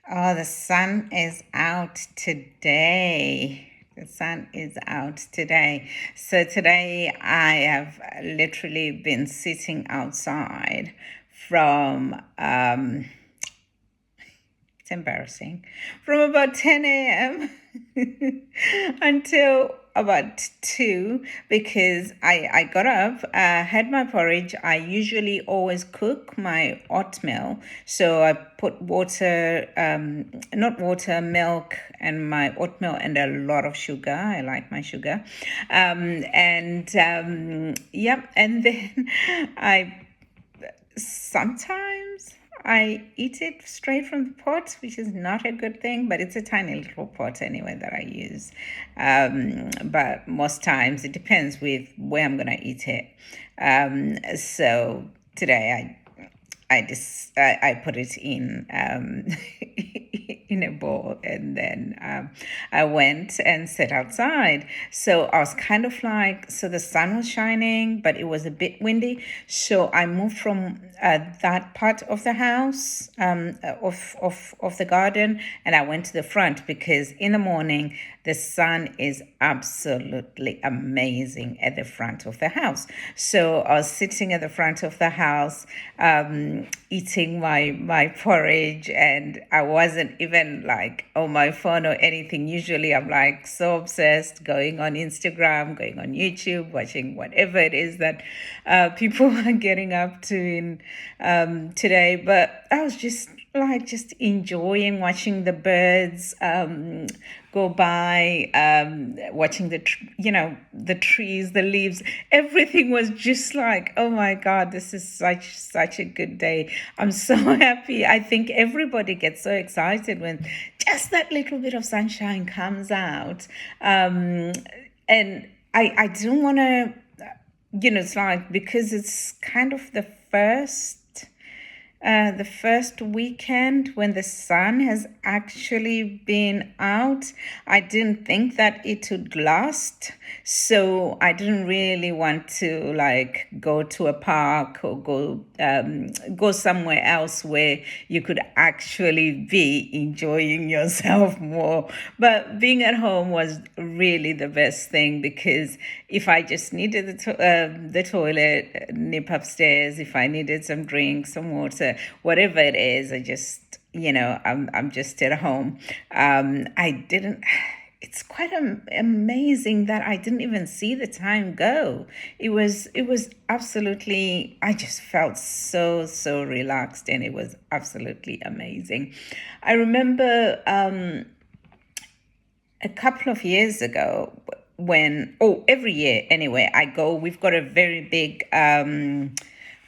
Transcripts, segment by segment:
Oh, the sun is out today. The sun is out today. So today I have literally been sitting outside from it's embarrassing. From about 10 a.m. until about 2 because I got up, had my porridge. I usually always cook my oatmeal. So I put water, not water, milk, and my oatmeal and a lot of sugar. I like my sugar. Yep. And then I sometimes I eat it straight from the pot, which is not a good thing, but it's a tiny little pot anyway that I use. But most times it depends with where I'm gonna eat it. So today I put it in in a bowl, and then I went and sat outside. So I was kind of like, so the sun was shining, but it was a bit windy. So I moved from that part of the house, of the garden, and I went to the front because in the morning the sun is absolutely amazing at the front of the house. So I was sitting at the front of the house, eating my porridge, and I wasn't even like on my phone or anything. Usually I'm like so obsessed going on Instagram, going on YouTube, watching whatever it is that people are getting up to in today. But I was just enjoying watching the birds go by, watching the trees, the leaves. Everything was just like, oh my God, this is such a good day. I'm so happy. I think everybody gets so excited when just that little bit of sunshine comes out. And I don't want to, it's like, because it's kind of the first weekend when the sun has actually been out. I didn't think that it would last, so I didn't really want to like go to a park or go somewhere else where you could actually be enjoying yourself more. But being at home was really the best thing, because if I just needed the toilet, nip upstairs. If I needed some drink, some water, whatever it is, I just, I'm just at home. I didn't. It's quite amazing that I didn't even see the time go. It was absolutely. I just felt so relaxed, and it was absolutely amazing. I remember a couple of years ago when, oh, every year anyway, I go. We've got a very big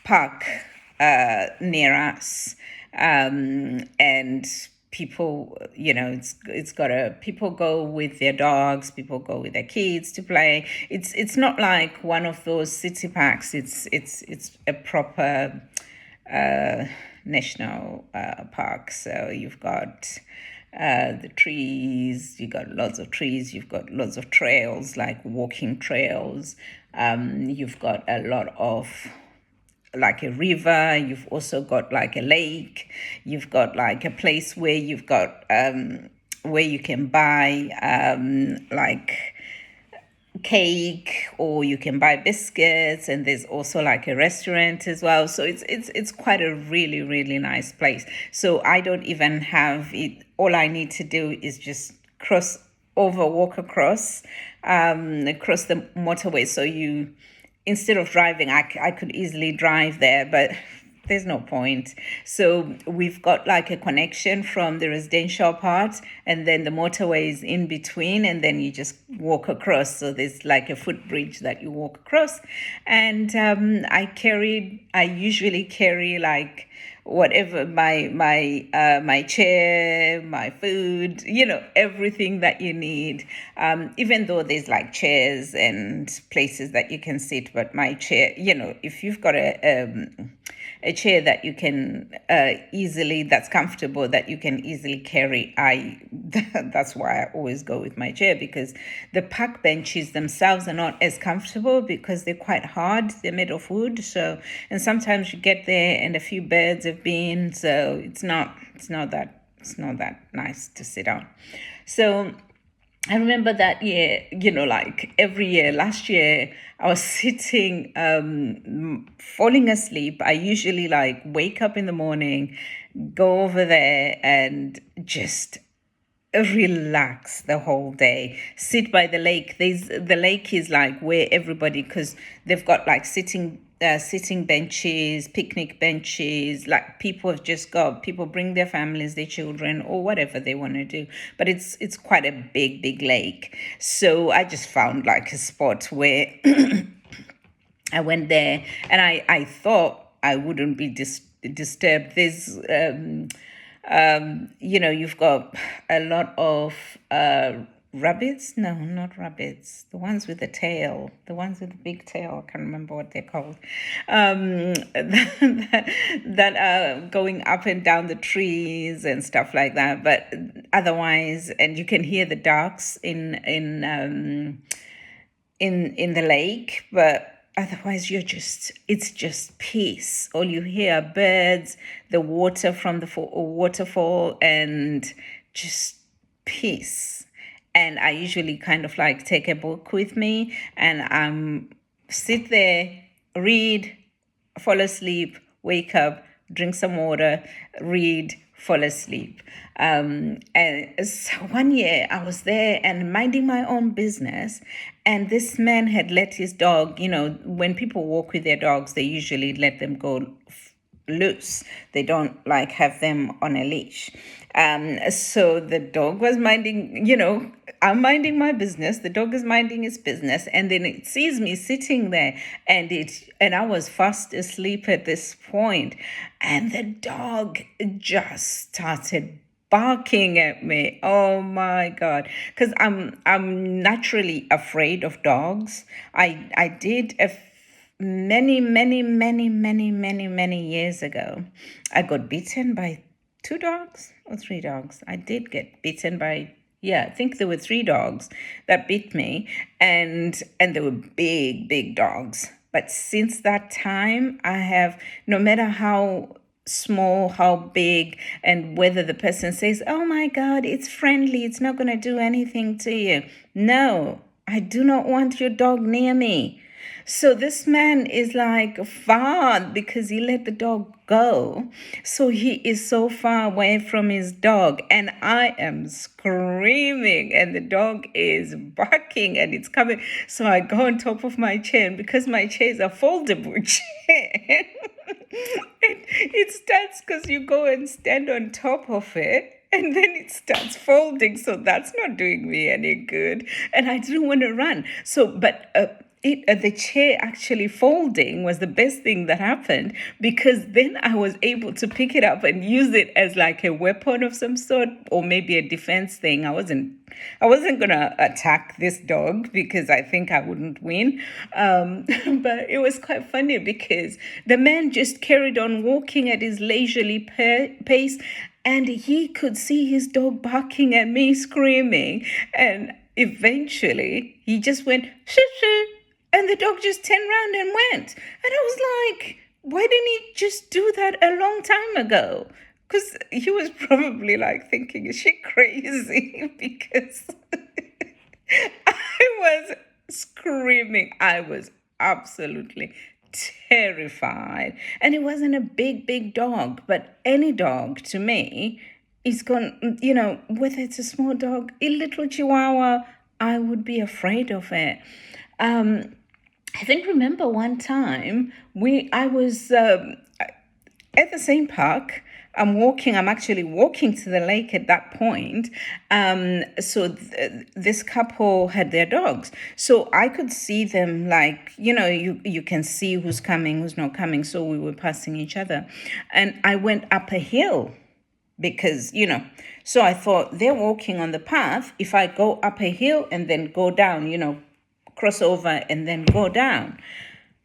park near us, and people, it's got a people go with their dogs, people go with their kids to play. It's not like one of those city parks. It's a proper national park. So you've got the trees, you got lots of trees, you've got lots of trails, like walking trails. You've got a lot of like a river, you've also got like a lake, you've got like a place where you've got where you can buy like cake, or you can buy biscuits, and there's also like a restaurant as well. So it's quite a really nice place. So I don't even have it. All I need to do is just walk across the motorway. So you, instead of driving, I could easily drive there, but there's no point. So we've got like a connection from the residential part, and then the motorway is in between, and then you just walk across. So there's like a footbridge that you walk across. And I usually carry like whatever, my chair, my food, everything that you need. Even though there's like chairs and places that you can sit, but my chair, if you've got a chair that you can easily, that's comfortable, that you can easily carry, that's why I always go with my chair, because the park benches themselves are not as comfortable because they're quite hard. They're made of wood. So, and sometimes you get there and a few birds have been, so it's not that It's not that nice to sit on. So I remember that year, like every year, last year, I was sitting, falling asleep. I usually like wake up in the morning, go over there and just relax the whole day, sit by the lake. The lake is like where everybody, because they've got like sitting benches, picnic benches. Like people bring their families, their children, or whatever they want to do. But it's quite a big lake. So I just found like a spot where I went there, and I thought I wouldn't be disturbed. There's you've got a lot of rabbits. No, not rabbits. The ones with the tail. The ones with the big tail. I can't remember what they're called. That are going up and down the trees and stuff like that. But otherwise, and you can hear the ducks in the lake, but otherwise it's just peace. All you hear are birds, the water from the waterfall, and just peace. And I usually kind of like take a book with me, and sit there, read, fall asleep, wake up, drink some water, read, fall asleep. And so one year I was there and minding my own business, and this man had let his dog, when people walk with their dogs, they usually let them go loose. They don't like have them on a leash. So the dog was minding, I'm minding my business. The dog is minding his business, and then it sees me sitting there, and I was fast asleep at this point, and the dog just started barking at me. Oh my God. Because I'm naturally afraid of dogs. I did many years ago. I got bitten by 2 dogs or 3 dogs. I did get bitten by, yeah, I think there were 3 dogs that bit me, and they were big dogs. But since that time, I have, no matter how small, how big, and whether the person says, oh my God, it's friendly, it's not going to do anything to you. No, I do not want your dog near me. So this man is like far, because he let the dog go. So he is so far away from his dog, and I am screaming, and the dog is barking, and it's coming. So I go on top of my chair, and because my chair is a foldable chair, it starts, because you go and stand on top of it, and then it starts folding. So that's not doing me any good. And I didn't want to run. So, but the chair actually folding was the best thing that happened, because then I was able to pick it up and use it as like a weapon of some sort, or maybe a defense thing. I wasn't gonna attack this dog, because I think I wouldn't win. But it was quite funny, because the man just carried on walking at his leisurely pace, and he could see his dog barking at me, screaming, and eventually he just went shoo shoo, and the dog just turned around and went. And I was like, why didn't he just do that a long time ago? Because he was probably like thinking, is she crazy? Because I was screaming. I was absolutely terrified. And it wasn't a big dog, but any dog to me is going, whether it's a small dog, a little chihuahua, I would be afraid of it. I think remember one time I was at the same park. I'm actually walking to the lake at that point. So this couple had their dogs. So I could see them, like, you can see who's coming, who's not coming. So we were passing each other. And I went up a hill because, so I thought they're walking on the path. If I go up a hill and then go down, cross over and then go down,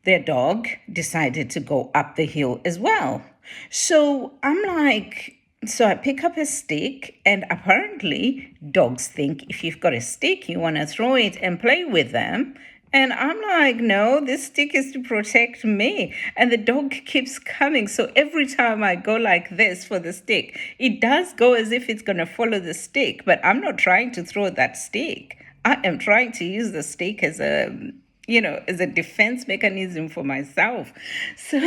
their dog decided to go up the hill as well. So I pick up a stick, and apparently dogs think if you've got a stick, you want to throw it and play with them. And I'm like, no, this stick is to protect me. And the dog keeps coming. So every time I go like this for the stick, it does go as if it's going to follow the stick. But I'm not trying to throw that stick. I am trying to use the stick as as a defense mechanism for myself. So,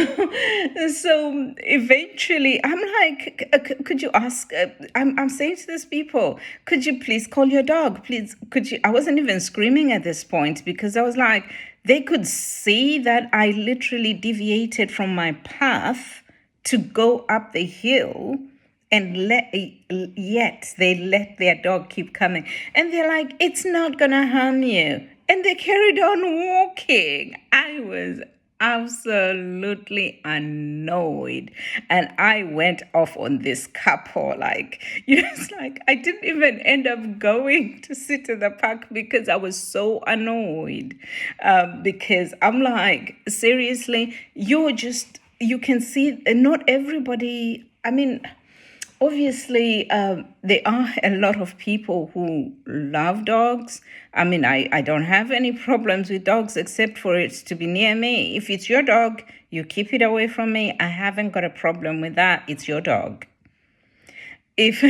so eventually, I'm like, could you ask? I'm saying to these people, could you please call your dog? Please, could you? I wasn't even screaming at this point because I was like, they could see that I literally deviated from my path to go up the hill and yet they let their dog keep coming, and they're like, it's not gonna harm you, and they carried on walking. I was absolutely annoyed, and I went off on this couple, like, it's like I didn't even end up going to sit in the park because I was so annoyed, because I'm like, seriously, you can see, not everybody, I mean, obviously, there are a lot of people who love dogs. I mean, I don't have any problems with dogs except for it to be near me. If it's your dog, you keep it away from me. I haven't got a problem with that. It's your dog. If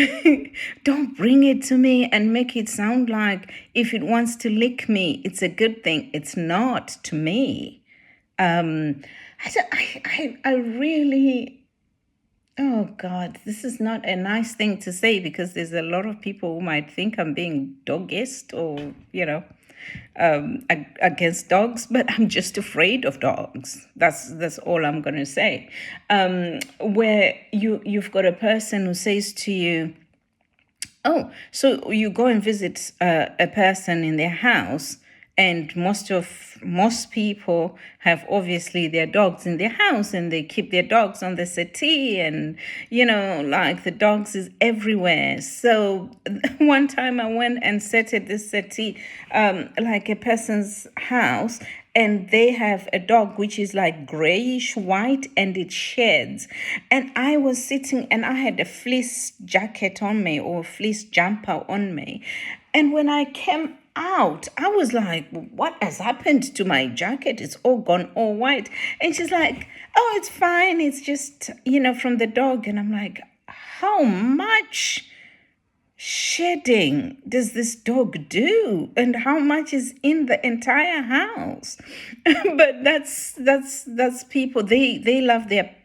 don't bring it to me and make it sound like if it wants to lick me, it's a good thing. It's not to me. Um, I really. Oh God, this is not a nice thing to say because there's a lot of people who might think I'm being doggist or, against dogs, but I'm just afraid of dogs. That's all I'm gonna say. Where you've got a person who says to you, oh, so you go and visit a person in their house, and most people have obviously their dogs in their house, and they keep their dogs on the settee, and like the dogs is everywhere. So one time I went and sat at this settee, like a person's house, and they have a dog which is like grayish white and it sheds. And I was sitting and I had a fleece jacket on me or fleece jumper on me. And when I came out, I was like, what has happened to my jacket? It's all gone all white. And she's like, oh, it's fine. It's just, from the dog. And I'm like, how much shedding does this dog do, and how much is in the entire house? But that's people, they love their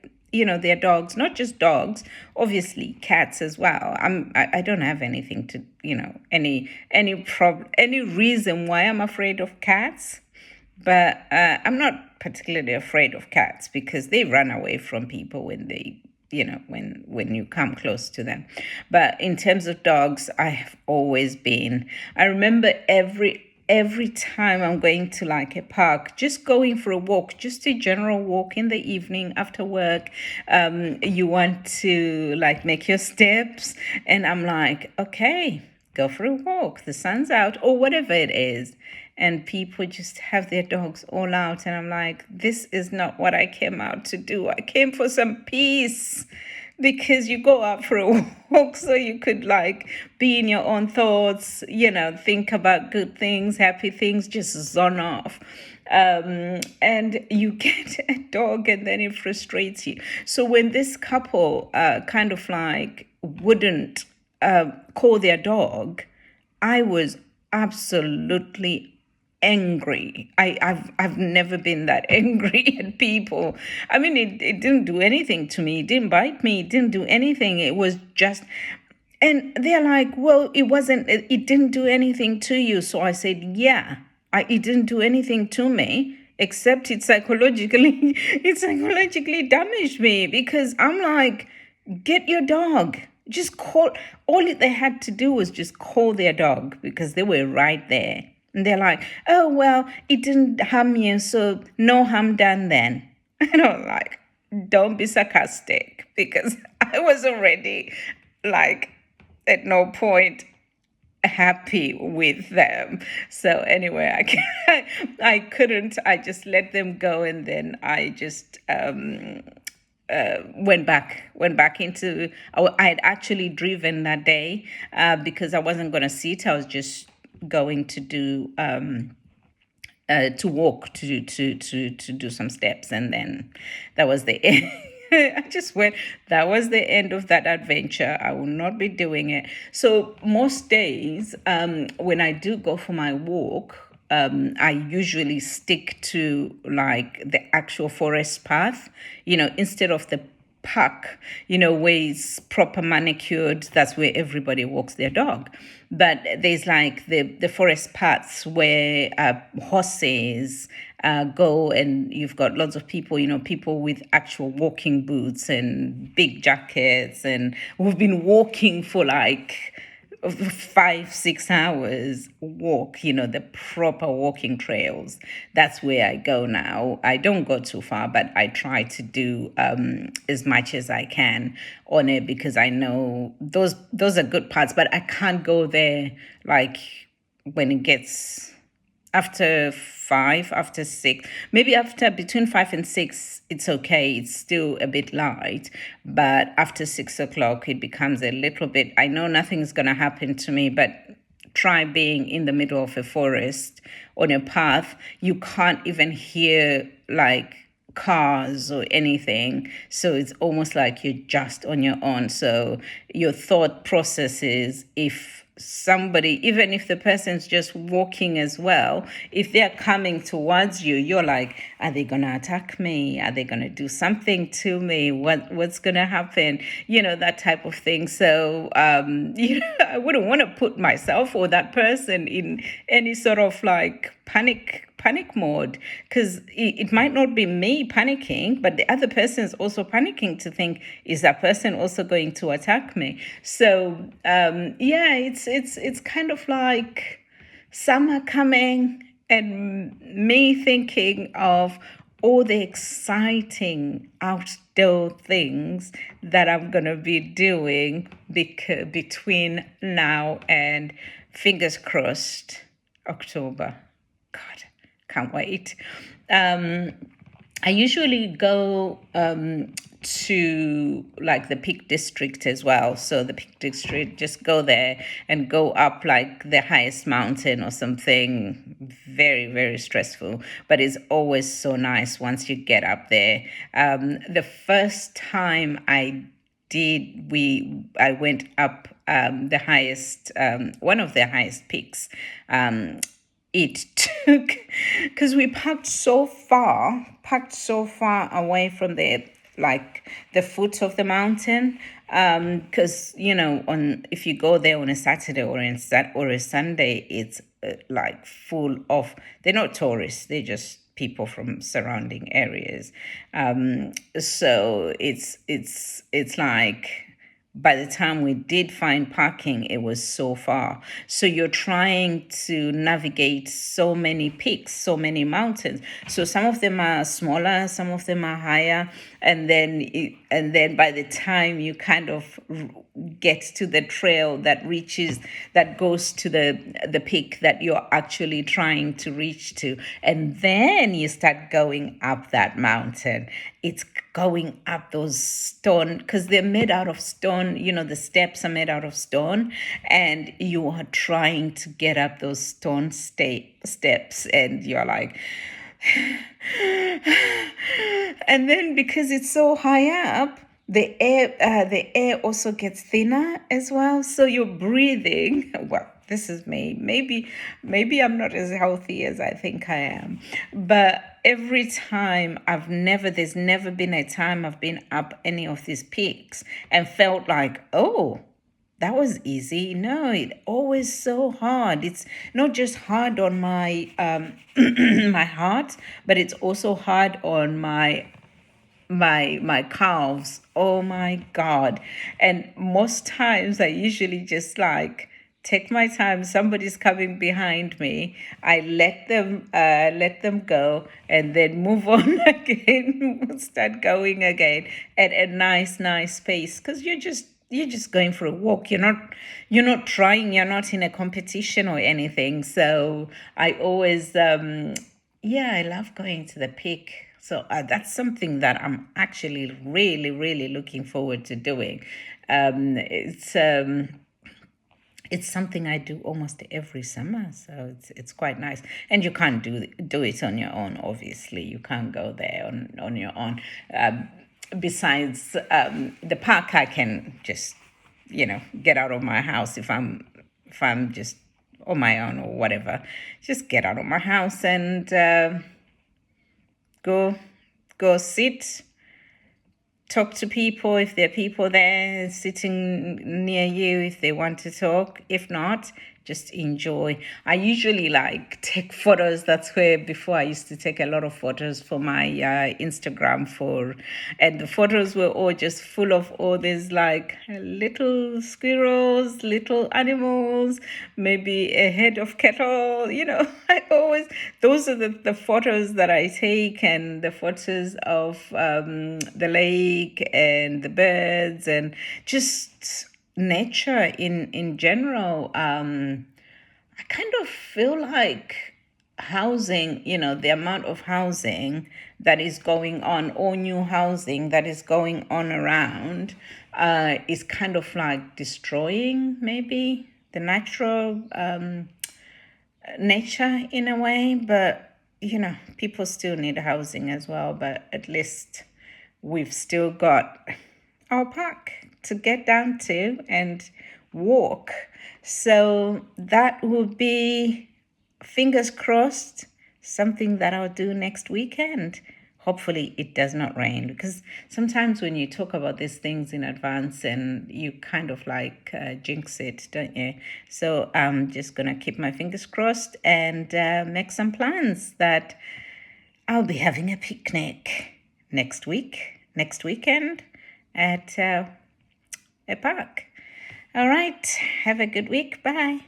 dogs, not just dogs, obviously cats as well. I don't have anything to, any reason why I'm afraid of cats, but I'm not particularly afraid of cats because they run away from people when they, when you come close to them. But in terms of dogs, I have always been. I remember every time I'm going to like a park, just going for a walk, just a general walk in the evening after work. You want to like make your steps, and I'm like, okay, go for a walk. The sun's out, or whatever it is. And people just have their dogs all out. And I'm like, this is not what I came out to do. I came for some peace, because you go out for a walk so you could like be in your own thoughts, think about good things, happy things, just zone off. And you get a dog and then it frustrates you. So when this couple kind of like wouldn't call their dog, I was absolutely angry. I've never been that angry at people. I mean, it didn't do anything to me. It didn't bite me. It didn't do anything. It was just, and they're like, well, it didn't do anything to you. So I said, yeah, it didn't do anything to me, except it psychologically damaged me, because I'm like, get your dog. Just call. They had to do was just call their dog, because they were right there. And they're like, oh, well, it didn't harm you, so no harm done then. And I'm like, don't be sarcastic, because I was already like at no point happy with them. So anyway, I couldn't. I just let them go, and then I just went back into. I had actually driven that day because I wasn't going to sit. I was just going to do to walk to do some steps, and then that was the end. I just went. That was the end of that adventure. I will not be doing it. So most days, when I do go for my walk, I usually stick to like the actual forest path. Instead of the park, where it's proper manicured. That's where everybody walks their dog. But there's like the forest paths where horses go, and you've got lots of people, people with actual walking boots and big jackets, and we've been walking for like 5-6 hours walk, the proper walking trails. That's where I go now. I don't go too far, but I try to do as much as I can on it, because I know those are good parts, but I can't go there like when it gets after 5, after 6, maybe after between 5 and 6, it's okay. It's still a bit light, but after 6 o'clock, it becomes a little bit. I know nothing's gonna happen to me, but try being in the middle of a forest on a path. You can't even hear like cars or anything, so it's almost like you're just on your own. So your thought processes, if somebody, even if the person's just walking as well, if they're coming towards you, you're like, are they gonna attack me? Are they gonna do something to me? What's gonna happen? That type of thing. So I wouldn't want to put myself or that person in any sort of like panic mode, because it might not be me panicking, but the other person is also panicking to think, is that person also going to attack me? So yeah, it's kind of like summer coming, and me thinking of all the exciting outdoor things that I'm going to be doing between now and, fingers crossed, October. God, can't wait. I usually go to like the Peak District as well. So the Peak District, just go there and go up like the highest mountain or something. Very, very stressful, but it's always so nice once you get up there. The first time I went up the highest, one of the highest peaks. It took, because we parked so far away from the foot of the mountain. Because on if you go there on a Saturday or a Sunday, it's like full of, they're not tourists, they're just people from surrounding areas. So it's like, by the time we did find parking, it was so far. So you're trying to navigate so many peaks, so many mountains. So some of them are smaller, some of them are higher, and then by the time you kind of get to the trail that goes to the peak that you're actually trying to reach to, and then you start going up that mountain. It's going up those stone, because they're made out of stone, the steps are made out of stone, and you are trying to get up those stone steps, and you're like, and then because it's so high up, the air also gets thinner as well, so you're breathing. Well, this is me. Maybe I'm not as healthy as I think I am. But every time, there's never been a time I've been up any of these peaks and felt like, oh, that was easy. No, it always so hard. It's not just hard on my my heart, but it's also hard on my calves. Oh my God. And most times I usually just like take my time. Somebody's coming behind me, I let them go, and then move on again. Start going again at a nice pace, because you're just going for a walk. You're not trying, you're not in a competition or anything. So I always yeah, I love going to the peak. So that's something that I'm actually really, really looking forward to doing. It's it's something I do almost every summer, so it's quite nice. And you can't do it on your own. Obviously, you can't go there on your own. Besides the park, I can just get out of my house if I'm just on my own or whatever. Just get out of my house and go sit, talk to people if there are people there sitting near you if they want to talk. If not, just enjoy. I usually like take photos. That's where before I used to take a lot of photos for my Instagram and the photos were all just full of all these like little squirrels, little animals, maybe a head of cattle. I always, those are the photos that I take, and the photos of the lake and the birds and just nature in general. I kind of feel like housing, the amount of housing that is going on, or new housing that is going on around, is kind of like destroying maybe the natural nature in a way. But people still need housing as well. But at least we've still got our park to get down to and walk. So that will be, fingers crossed, something that I'll do next weekend. Hopefully it does not rain, because sometimes when you talk about these things in advance and you kind of like jinx it, don't you? So I'm just going to keep my fingers crossed and make some plans that I'll be having a picnic next weekend at a park. All right. Have a good week. Bye.